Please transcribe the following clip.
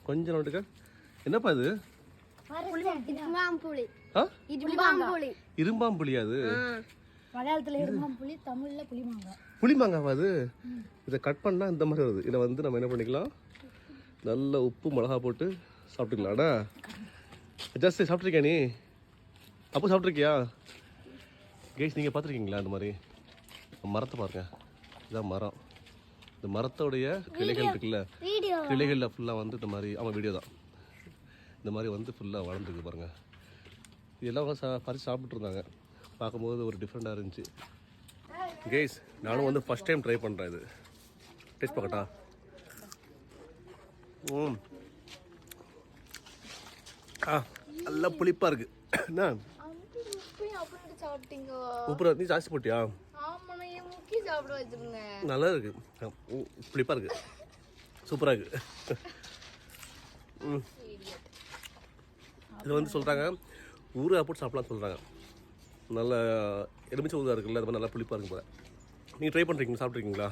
கொஞ்சம் நோட்டுக்க. என்னப்பா இது? இரும்பாம்புளியா அது? மலையாளத்துல இரும்பாம்புளி, தமிழ்ல புளிமாங்காய். புளிமாங்காவா அது? இதை கட் பண்ணால் இந்த மாதிரி வருது. இதை வந்து நம்ம என்ன பண்ணிக்கலாம், நல்ல உப்பு மிளகா போட்டு சாப்பிட்டுக்கலாம்டா. ஜஸ்ட் சாப்பிட்ருக்கியா நீ? அப்போ சாப்பிட்ருக்கியா? கேஸ் நீங்கள் பார்த்துருக்கீங்களா இந்த மாதிரி மரத்தை பாருங்க. இதுதான் மரம். இந்த மரத்தோடைய கிளைகள் இருக்குல்ல, கிளைகளில் ஃபுல்லாக வந்து இந்த மாதிரி, ஆமாம் வீடியோ தான், இந்த மாதிரி வந்து ஃபுல்லாக வளர்ந்துருக்கு பாருங்கள். இதெல்லாம் பறித்து சாப்பிட்ருந்தாங்க. பார்க்கும்போது ஒரு டிஃப்ரெண்ட்டாக இருந்துச்சு. கேஸ் நானும் வந்து ஃபஸ்ட் டைம் ட்ரை பண்ணுறேன். இது டேஸ்ட் பார்க்கட்டா? நல்லா புளிப்பாக இருக்குது. என்ன உப்பு நீ ஜாஸ்தி போட்டியா? நல்லா இருக்கு, புளிப்பாக இருக்கு, சூப்பராக இருக்கு. இது வந்து சொல்கிறாங்க ஊறுகாய் போட்டு சாப்பிட்லாம் சொல்கிறாங்க. நல்ல எலுமிச்சை ஊறுகாய் இருக்குல்ல, அது மாதிரி நல்லா புளிப்பாக இருக்கு போல. நீங்கள் ட்ரை பண்ணுறீங்களா, சாப்பிட்ருக்கீங்களா?